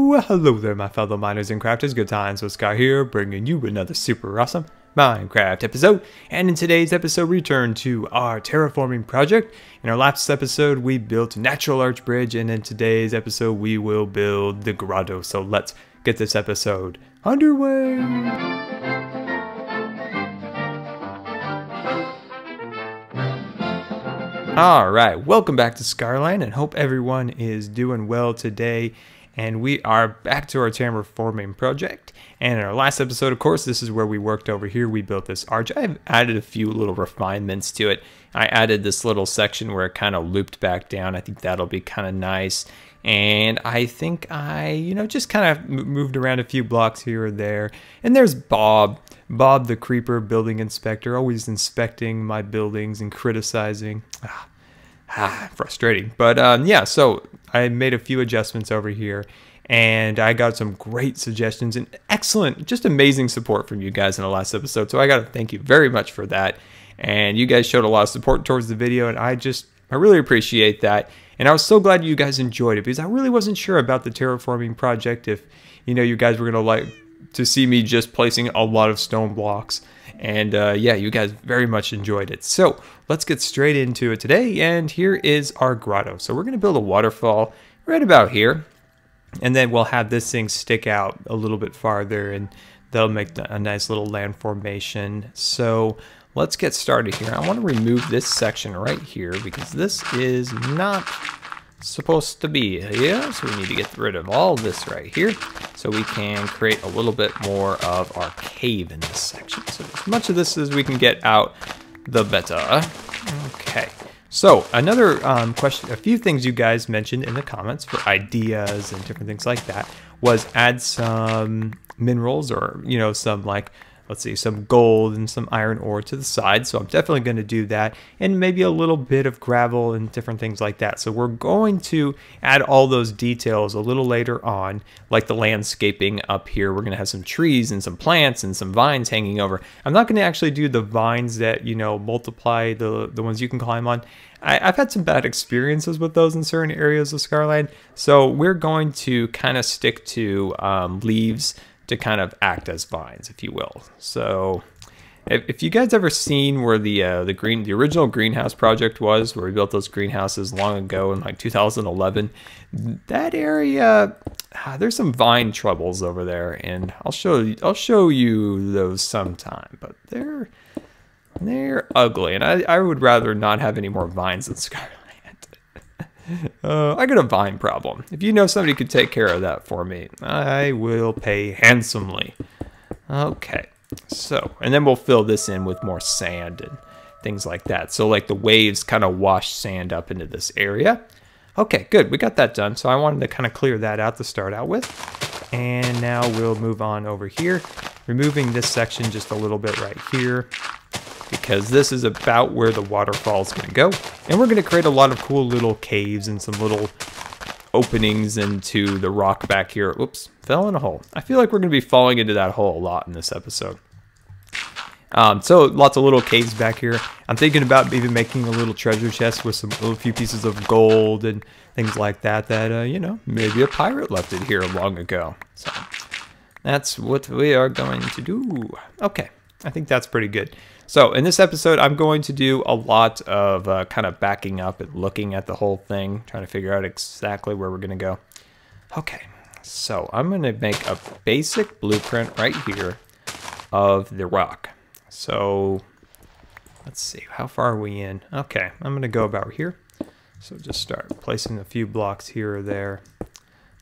Well, hello there, my fellow miners and crafters. Good Times with Scar here, bringing you another super awesome Minecraft episode. And in today's episode, we return to our terraforming project. In our last episode, we built a natural arch bridge, and in today's episode, we will build the grotto. So let's get this episode underway. Alright, welcome back to Scarland, and hope everyone is doing well today. And we are back to our terraforming project. And in our last episode, of course, this is where we worked over here. We built this arch. I've added a few little refinements to it. I added this little section where it kind of looped back down. I think that'll be kind of nice. And I think I, just kind of moved around a few blocks here or there. And there's Bob. Bob the Creeper, building inspector, always inspecting my buildings and criticizing. Frustrating. But yeah, so I made a few adjustments over here, and I got some great suggestions and excellent, just amazing support from you guys in the last episode. So I got to thank you very much for that. And you guys showed a lot of support towards the video, and I really appreciate that. And I was so glad you guys enjoyed it, because I really wasn't sure about the terraforming project, if you guys were going to like to see me just placing a lot of stone blocks. And yeah, you guys very much enjoyed it. So let's get straight into it today. And here is our grotto. So we're going to build a waterfall right about here. And then we'll have this thing stick out a little bit farther, and that'll make a nice little land formation. So let's get started here. I want to remove this section right here, because this is not supposed to be here. So we need to get rid of all this right here, so we can create a little bit more of our cave in this section. So as much of this as we can get out, the better. Okay. So another question, a few things you guys mentioned in the comments for ideas and different things like that was add some minerals, or some, like, let's see, some gold and some iron ore to the side. So I'm definitely going to do that, and maybe a little bit of gravel and different things like that. So we're going to add all those details a little later on, like the landscaping up here. We're going to have some trees and some plants and some vines hanging over. I'm not going to actually do the vines that, multiply the ones you can climb on. I've had some bad experiences with those in certain areas of Scarland. So we're going to kind of stick to leaves to kind of act as vines, if you will. So if you guys ever seen where the original greenhouse project was, where we built those greenhouses long ago in like 2011, that area, there's some vine troubles over there, and I'll show you those sometime. But they're ugly, and I would rather not have any more vines in Scarland. I got a vine problem. If you know somebody could take care of that for me, I will pay handsomely. Okay, so, and then we'll fill this in with more sand and things like that. So like the waves kind of wash sand up into this area. Okay, good, we got that done. So I wanted to kind of clear that out to start out with. And now we'll move on over here, removing this section just a little bit right here, because this is about where the waterfall is going to go. And we're going to create a lot of cool little caves and some little openings into the rock back here. Oops, fell in a hole. I feel like we're going to be falling into that hole a lot in this episode. So lots of little caves back here. I'm thinking about even making a little treasure chest with a few pieces of gold and things like that, maybe a pirate left it here long ago. So that's what we are going to do. Okay, I think that's pretty good. So in this episode, I'm going to do a lot of kind of backing up and looking at the whole thing, trying to figure out exactly where we're going to go. Okay, so I'm going to make a basic blueprint right here of the rock. So let's see, how far are we in? Okay, I'm going to go about here. So just start placing a few blocks here or there,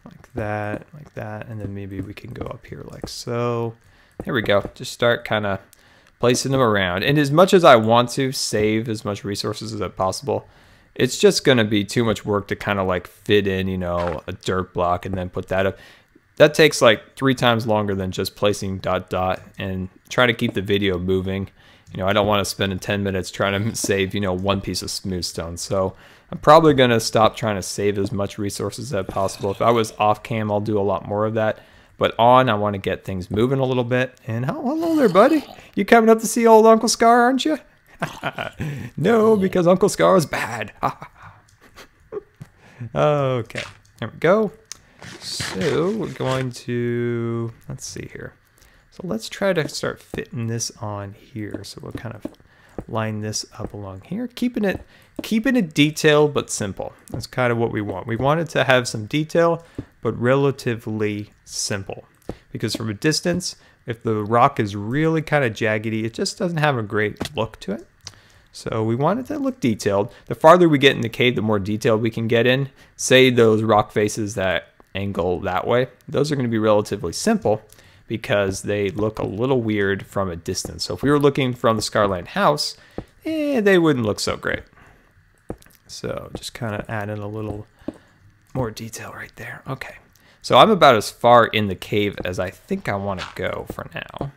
like that, and then maybe we can go up here like so. There we go. Just start kind of placing them around. And as much as I want to save as much resources as possible, it's just going to be too much work to kind of like fit in, a dirt block and then put that up. That takes like 3 times longer than just placing ... and trying to keep the video moving. I don't want to spend 10 minutes trying to save, one piece of smooth stone. So I'm probably going to stop trying to save as much resources as possible. If I was off cam, I'll do a lot more of that. But on, I want to get things moving a little bit. And hello there, buddy. You coming up to see old Uncle Scar, aren't you? No, because Uncle Scar is bad. Okay, there we go. So we're going to, let's see here. So let's try to start fitting this on here. So we'll kind of line this up along here, keeping it detailed but simple. That's kind of what we want. We want it to have some detail, but relatively simple. Because from a distance, if the rock is really kind of jaggedy, it just doesn't have a great look to it. So we want it to look detailed. The farther we get in the cave, the more detailed we can get in. Say those rock faces that angle that way, those are going to be relatively simple because they look a little weird from a distance. So if we were looking from the Scarland house, they wouldn't look so great. So just kind of add in a little more detail right there. Okay, so I'm about as far in the cave as I think I want to go for now.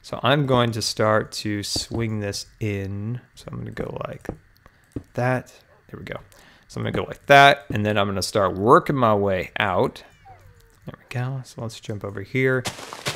So I'm going to start to swing this in. So I'm going to go like that. There we go. So I'm going to go like that, and then I'm going to start working my way out. There we go. So let's jump over here.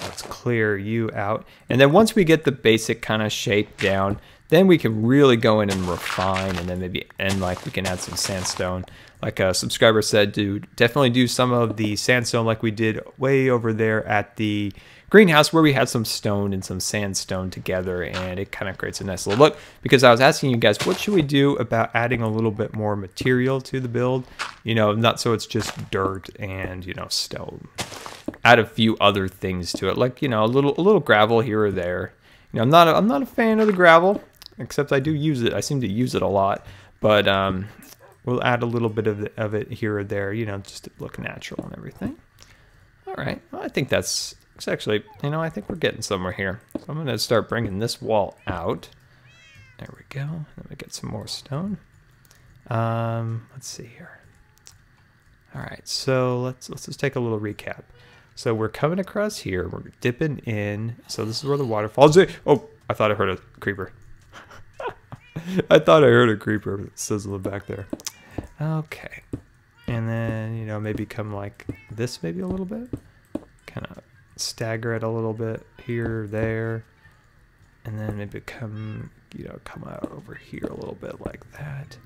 Let's clear you out. And then once we get the basic kind of shape down, then we can really go in and refine, and then maybe end like we can add some sandstone. Like a subscriber said, definitely do some of the sandstone like we did way over there at the greenhouse where we had some stone and some sandstone together, and it kind of creates a nice little look. Because I was asking you guys, what should we do about adding a little bit more material to the build? You know, not so it's just dirt and, you know, stone. Add a few other things to it, like, you know, a little gravel here or there. You know, I'm not a fan of the gravel, except I do use it. I seem to use it a lot, but we'll add a little bit of it here or there, you know, just to look natural and everything. All right, well, I think it's actually, you know, I think we're getting somewhere here. So I'm going to start bringing this wall out. There we go. Let me get some more stone. Let's see here. All right, so let's just take a little recap. So we're coming across here. We're dipping in. So this is where the waterfalls are. Oh, I thought I heard a creeper. I thought I heard a creeper sizzling back there. Okay. And then, you know, maybe come like this maybe a little bit. Kind of stagger it a little bit here, there. And then maybe come out over here a little bit like that.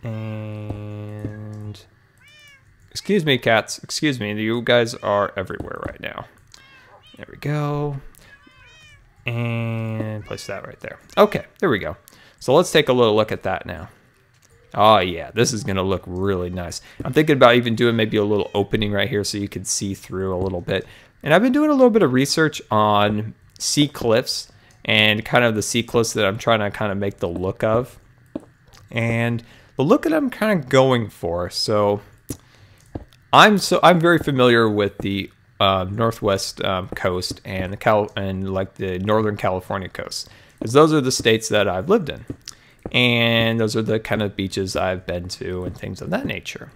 And excuse me, cats. Excuse me. You guys are everywhere right now. There we go. And place that right there. Okay, there we go. So let's take a little look at that now. Oh yeah, this is gonna look really nice. I'm thinking about even doing maybe a little opening right here so you can see through a little bit. And I've been doing a little bit of research on sea cliffs and kind of the sea cliffs that I'm trying to kind of make the look of. And the look that I'm kind of going for. So I'm very familiar with the northwest coast and like the northern California coast, because those are the states that I've lived in, and those are the kind of beaches I've been to and things of that nature.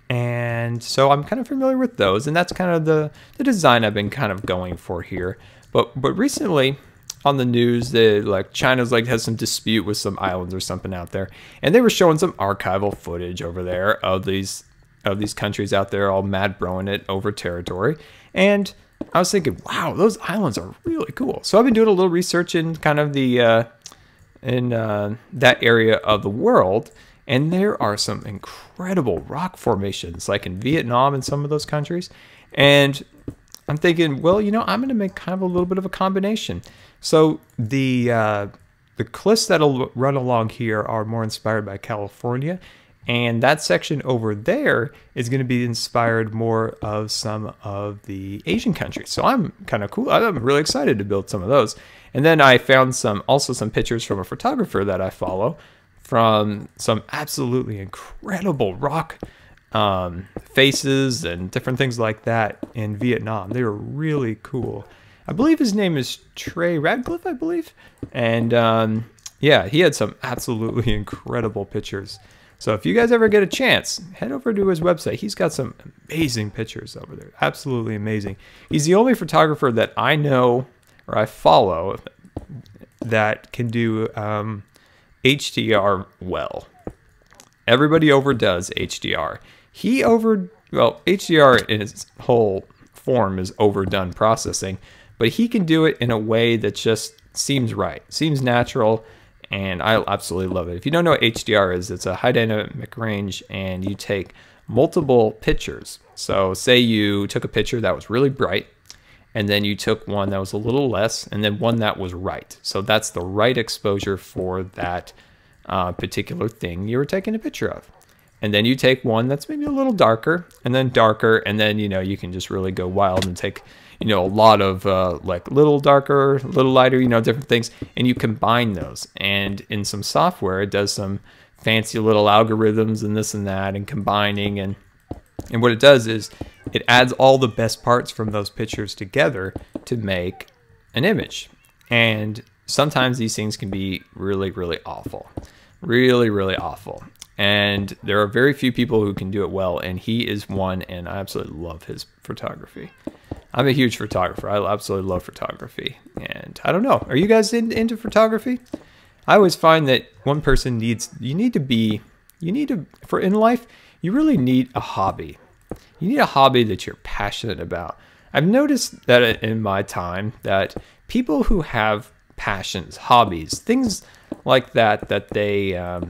And so I'm kind of familiar with those, and that's kind of the design I've been kind of going for here. But recently on the news, like China's like has some dispute with some islands or something out there, and they were showing some archival footage over there of these countries out there all mad broing it over territory. And I was thinking, wow, those islands are really cool. So I've been doing a little research in kind of the that area of the world, and there are some incredible rock formations like in Vietnam and some of those countries. And I'm thinking, well, you know, I'm going to make kind of a little bit of a combination. So the cliffs that'll run along here are more inspired by California, and that section over there is going to be inspired more of some of the Asian countries. So I'm kind of cool. I'm really excited to build some of those. And then I found also some pictures from a photographer that I follow from some absolutely incredible rock faces and different things like that in Vietnam. They were really cool. I believe his name is Trey Radcliffe, I believe. And yeah, he had some absolutely incredible pictures. So if you guys ever get a chance, head over to his website. He's got some amazing pictures over there. Absolutely amazing. He's the only photographer that I know or I follow that can do HDR well. Everybody overdoes HDR. Well, HDR in its whole form is overdone processing, but he can do it in a way that just seems right, seems natural, and I absolutely love it. If you don't know what HDR is, it's a high dynamic range, and you take multiple pictures. So say you took a picture that was really bright, and then you took one that was a little less, and then one that was right. So that's the right exposure for that particular thing you were taking a picture of. And then you take one that's maybe a little darker, and then, you know, you can just really go wild and take, you know, a lot of like little darker, little lighter, you know, different things, and you combine those. And in some software, it does some fancy little algorithms and this and that and combining. And what it does is it adds all the best parts from those pictures together to make an image. And sometimes these things can be really, really awful. Really, really awful. And there are very few people who can do it well, and he is one, and I absolutely love his photography. I'm a huge photographer. I absolutely love photography. And I don't know, are you guys into photography? I always find that one person in life, you really need a hobby. You need a hobby that you're passionate about. I've noticed that in my time that people who have passions, hobbies, things like that, that they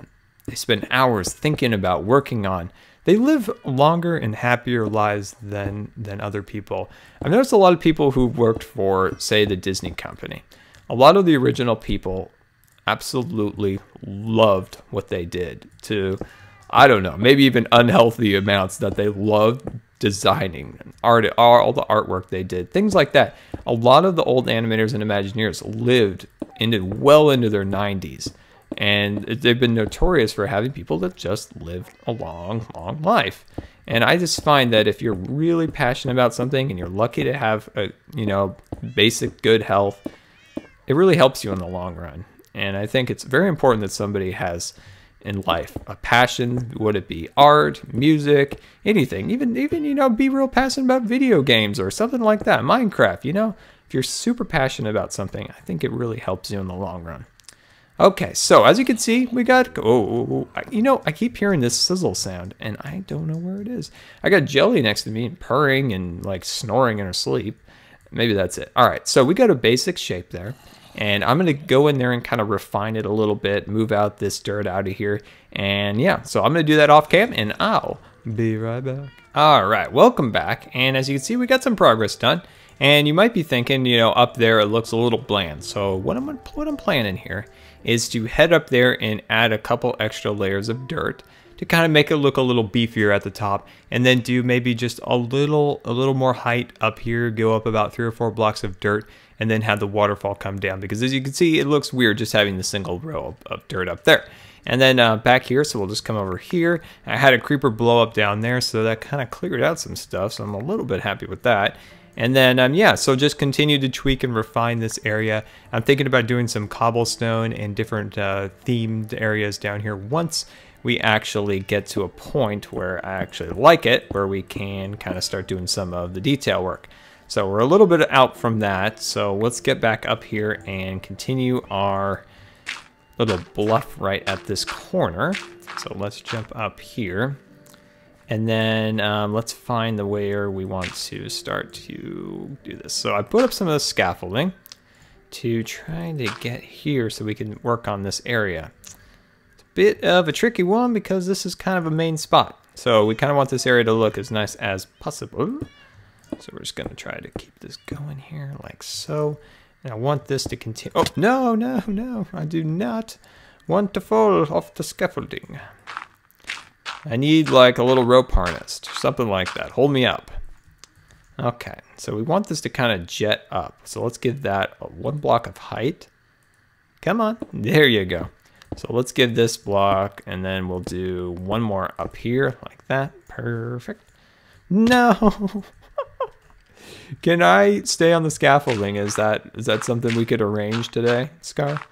spend hours thinking about, working on, they live longer and happier lives than other people. I've noticed a lot of people who worked for, say, the Disney company. A lot of the original people absolutely loved what they did to, I don't know, maybe even unhealthy amounts, that they loved designing art, all the artwork they did, things like that. A lot of the old animators and Imagineers lived well into their 90s. And they've been notorious for having people that just live a long, long life. And I just find that if you're really passionate about something and you're lucky to have a, you know, basic good health, it really helps you in the long run. And I think it's very important that somebody has in life a passion, would it be art, music, anything, even you know, be real passionate about video games or something like that, Minecraft, you know. If you're super passionate about something, I think it really helps you in the long run. Okay, so as you can see, we got, you know, I keep hearing this sizzle sound, and I don't know where it is. I got Jelly next to me, and purring and like snoring in her sleep. Maybe that's it. All right, so we got a basic shape there, and I'm gonna go in there and kind of refine it a little bit, move out this dirt out of here, and yeah, so I'm gonna do that off cam, and I'll be right back. All right, welcome back, and as you can see, we got some progress done. And you might be thinking, you know, up there it looks a little bland. So what I'm planning here is to head up there and add a couple extra layers of dirt to kind of make it look a little beefier at the top, and then do maybe just a little more height up here, go up about 3 or 4 blocks of dirt, and then have the waterfall come down, because as you can see, it looks weird just having the single row of dirt up there. And then back here, so we'll just come over here. I had a creeper blow up down there, so that kind of cleared out some stuff, so I'm a little bit happy with that. And then, yeah, so just continue to tweak and refine this area. I'm thinking about doing some cobblestone and different themed areas down here once we actually get to a point where I actually like it, where we can kind of start doing some of the detail work. So we're a little bit out from that, so let's get back up here and continue our little bluff right at this corner. So let's jump up here. And then let's find the where we want to start to do this. So I put up some of the scaffolding to try to get here so we can work on this area. It's a bit of a tricky one because this is kind of a main spot. So we kind of want this area to look as nice as possible. So we're just going to try to keep this going here like so. And I want this to continue. Oh, no, no, no. I do not want to fall off the scaffolding. I need like a little rope harness or something like that. Hold me up. Okay, so we want this to kind of jet up. So let's give that a 1 block of height. Come on, there you go. So let's give this block, and then we'll do 1 more up here like that. Perfect. No. Can I stay on the scaffolding? Is that something we could arrange today, Scar?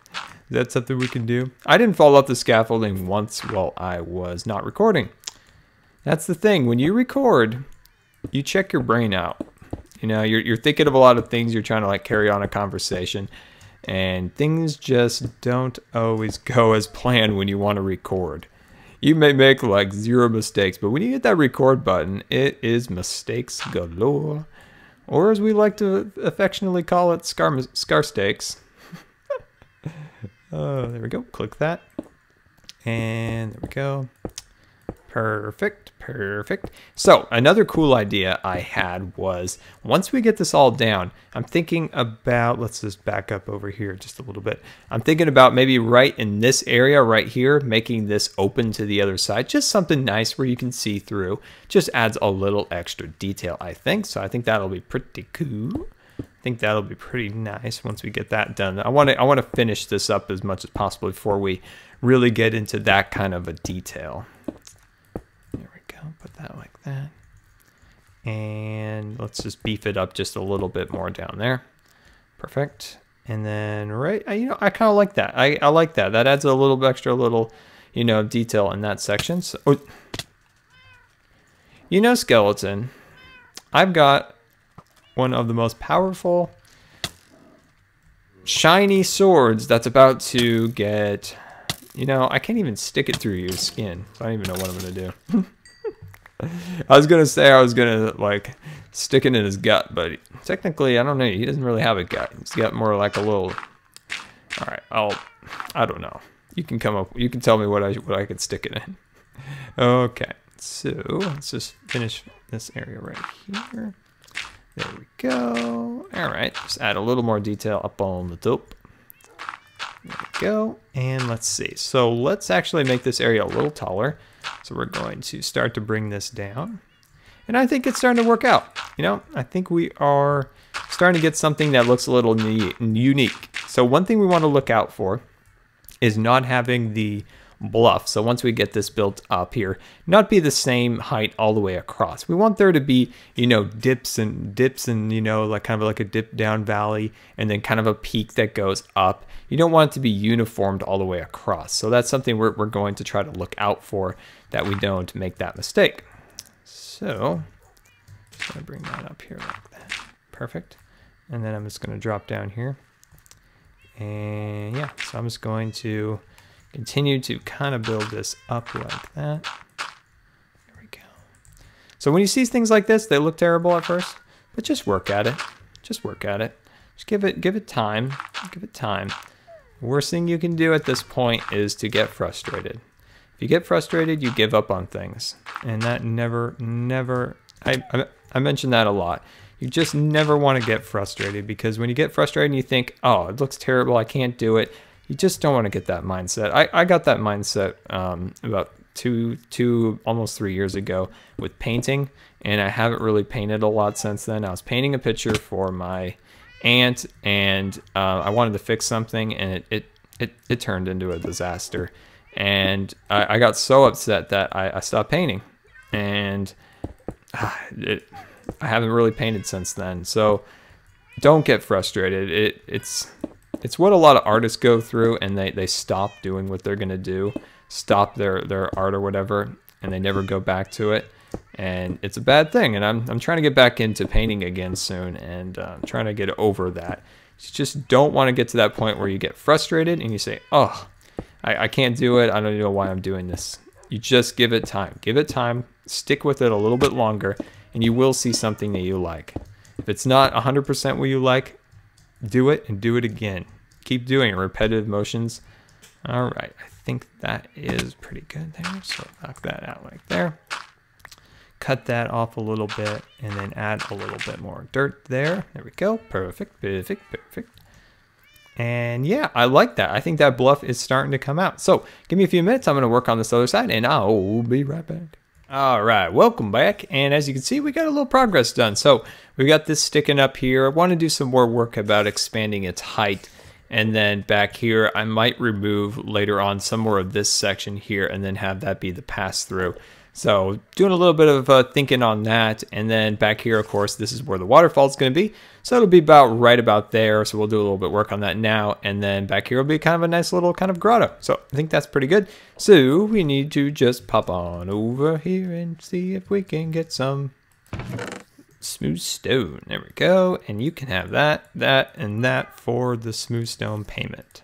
Is that something we can do? I didn't fall off the scaffolding once while I was not recording. That's the thing. When you record, you check your brain out. You know, you're thinking of a lot of things. You're trying to like carry on a conversation, and things just don't always go as planned when you want to record. You may make like 0 mistakes, but when you hit that record button, it is mistakes galore. Or as we like to affectionately call it, scar stakes. There we go. Click that. And there we go. Perfect, perfect. So another cool idea I had was once we get this all down, I'm thinking about, let's just back up over here just a little bit. I'm thinking about maybe right in this area right here, making this open to the other side. Just something nice where you can see through. Just adds a little extra detail, I think. So I think that'll be pretty cool. I think that'll be pretty nice once we get that done. I want to finish this up as much as possible before we really get into that kind of a detail. Put that like that. And let's just beef it up just a little bit more down there. Perfect. And then right, you know, I kind of like that. I like that. That adds a little extra you know, detail in that section. So, oh, you know, skeleton, I've got one of the most powerful shiny swords that's about to get, you know, I can't even stick it through your skin. So I don't even know what I'm going to do. I was gonna say I was gonna like stick it in his gut, but technically I don't know. He doesn't really have a gut. He's got more like a little. All right, I don't know. You can come up. You can tell me what I could stick it in. Okay, so let's just finish this area right here. There we go. All right, just add a little more detail up on the top. There we go. And let's see. So let's actually make this area a little taller. So we're going to start to bring this down. And I think it's starting to work out. You know, I think we are starting to get something that looks a little unique. So one thing we want to look out for is not having the bluff. So once we get this built up here, not be the same height all the way across. We want there to be, you know, dips and, you know, like kind of like a dip down valley and then kind of a peak that goes up. You don't want it to be uniformed all the way across. So that's something we're going to try to look out for, that we don't make that mistake. So just gonna bring that up here like that. Perfect. And then I'm just gonna drop down here. And yeah, so I'm just going to continue to kind of build this up like that. There we go. So when you see things like this, they look terrible at first, but just work at it. Just work at it. Just give it time. Give it time. The worst thing you can do at this point is to get frustrated. If you get frustrated, you give up on things. And that never, I mentioned that a lot. You just never want to get frustrated, because when you get frustrated and you think, oh, it looks terrible, I can't do it, you just don't want to get that mindset. I got that mindset about almost 3 years ago with painting, and I haven't really painted a lot since then. I was painting a picture for my aunt, and I wanted to fix something, and it turned into a disaster. And I got so upset that I stopped painting, and I haven't really painted since then. So don't get frustrated. It's what a lot of artists go through, and they stop doing what they're gonna do, stop their art or whatever, and they never go back to it. And it's a bad thing. And I'm trying to get back into painting again soon, and trying to get over that. You just don't want to get to that point where you get frustrated and you say, oh, I can't do it. I don't know why I'm doing this. You just give it time. Give it time. Stick with it a little bit longer, and you will see something that you like. If it's not 100% what you like, do it and do it again. Keep doing it. Repetitive motions. All right. I think that is pretty good there. So knock that out like there. Cut that off a little bit, and then add a little bit more dirt there. There we go. Perfect, perfect, perfect. And yeah, I like that. I think that bluff is starting to come out. So give me a few minutes. I'm going to work on this other side, and I'll be right back. All right, welcome back. And as you can see, we got a little progress done. So we got this sticking up here. I want to do some more work about expanding its height. And then back here, I might remove later on some more of this section here, and then have that be the pass through. So doing a little bit of thinking on that. And then back here, of course, this is where the waterfall is going to be. So it'll be right about there. So we'll do a little bit of work on that now. And then back here will be kind of a nice little kind of grotto. So I think that's pretty good. So we need to just pop on over here and see if we can get some smooth stone. There we go. And you can have that, and that for the smooth stone payment.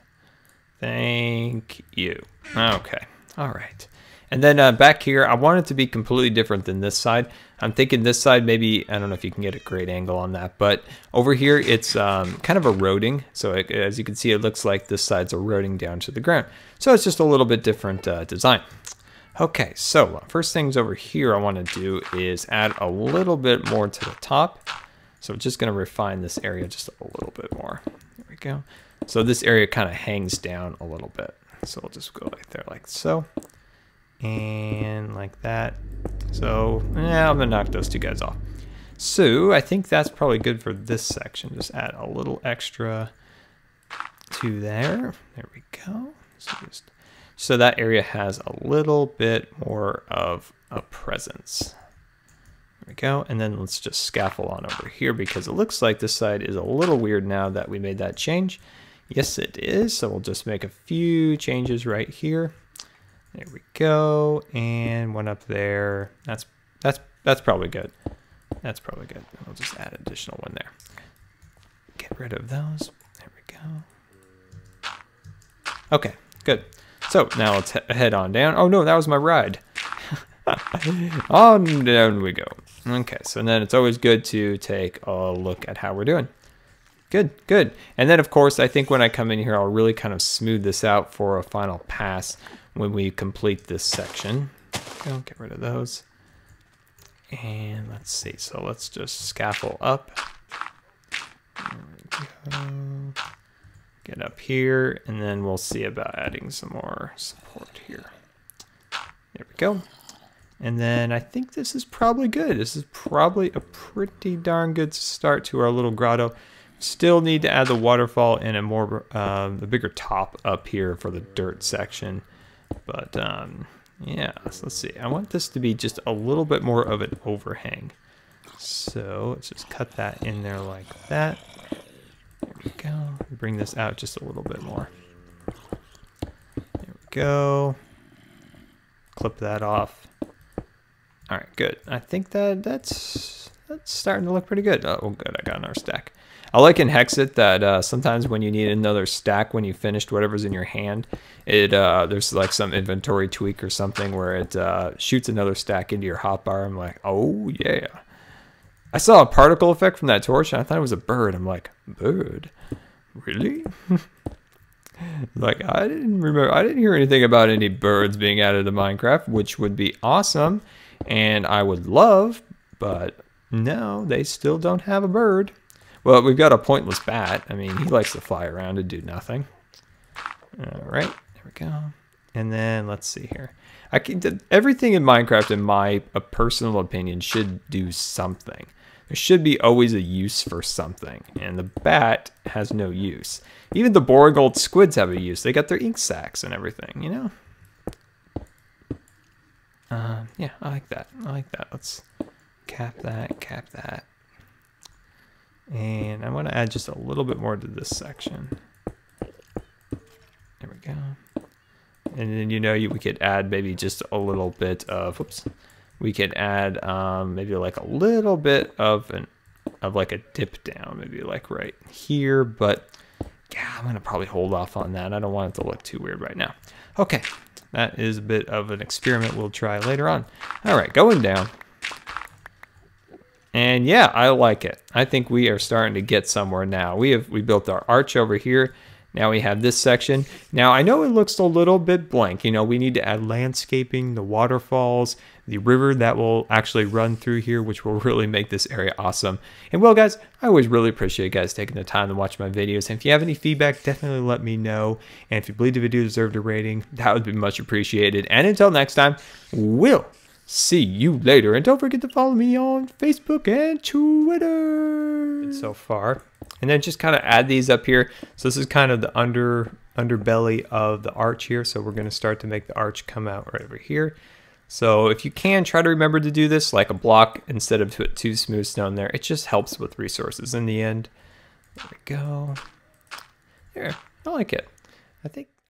Thank you. Okay. All right. And then back here, I want it to be completely different than this side. I'm thinking this side, maybe, I don't know if you can get a great angle on that, but over here, it's kind of eroding. So as you can see, it looks like this side's eroding down to the ground. So it's just a little bit different design. Okay, so first things over here I want to do is add a little bit more to the top. So I'm just going to refine this area just a little bit more. There we go. So this area kind of hangs down a little bit. So we'll just go right there like so. And like that. So yeah, I'm going to knock those two guys off. So I think that's probably good for this section. Just add a little extra to there. There we go. So that area has a little bit more of a presence. There we go. And then let's just scaffold on over here because it looks like this side is a little weird now that we made that change. Yes, it is. So we'll just make a few changes right here. There we go. And one up there. That's probably good. That's probably good. I'll just add additional one there. Get rid of those. There we go. Okay, good. So now let's head on down. Oh no, that was my ride. On down we go. Okay, so then it's always good to take a look at how we're doing. Good, good. And then of course, I think when I come in here, I'll really kind of smooth this out for a final pass when we complete this section. Go, get rid of those. And let's see, so let's just scaffold up. There we go. Get up here, and then we'll see about adding some more support here. There we go. And then I think this is probably good. This is probably a pretty darn good start to our little grotto. Still need to add the waterfall and a more, the bigger top up here for the dirt section. But yeah, so let's see. I want this to be just a little bit more of an overhang. So let's just cut that in there like that. There we go. Bring this out just a little bit more. There we go. Clip that off. All right, good. I think that's starting to look pretty good. Oh, good. I got another stack. I like in Hexit that sometimes when you need another stack when you finished whatever's in your hand, it there's like some inventory tweak or something where it shoots another stack into your hotbar. I'm like, oh yeah. I saw a particle effect from that torch and I thought it was a bird. I'm like, bird? Really? Like, I didn't hear anything about any birds being added to Minecraft, which would be awesome and I would love, but no, they still don't have a bird. Well, we've got a pointless bat. I mean, he likes to fly around and do nothing. All right, there we go. And then let's see here. Everything in Minecraft, in my personal opinion, should do something. There should be always a use for something, and the bat has no use. Even the boring old squids have a use. They got their ink sacs and everything, you know? Yeah, I like that. I like that. Let's cap that, cap that. And I want to add just a little bit more to this section. There we go. And then, you know, we could add maybe just a little bit of, whoops. We could add maybe like a little bit of like a dip down, maybe like right here. But yeah, I'm going to probably hold off on that. I don't want it to look too weird right now. Okay, that is a bit of an experiment we'll try later on. All right, going down. And yeah, I like it. I think we are starting to get somewhere now. We built our arch over here. Now we have this section. Now I know it looks a little bit blank. You know, we need to add landscaping, the waterfalls, the river that will actually run through here, which will really make this area awesome. And well, guys, I always really appreciate you guys taking the time to watch my videos. And if you have any feedback, definitely let me know. And if you believe the video deserved a rating, that would be much appreciated. And until next time, we'll see you later. And don't forget to follow me on Facebook and Twitter. So far. And then just kind of add these up here. So this is kind of the underbelly of the arch here. So we're going to start to make the arch come out right over here. So if you can, try to remember to do this like a block instead of put 2 smooth stone there. It just helps with resources in the end. There we go. There, I like it. I think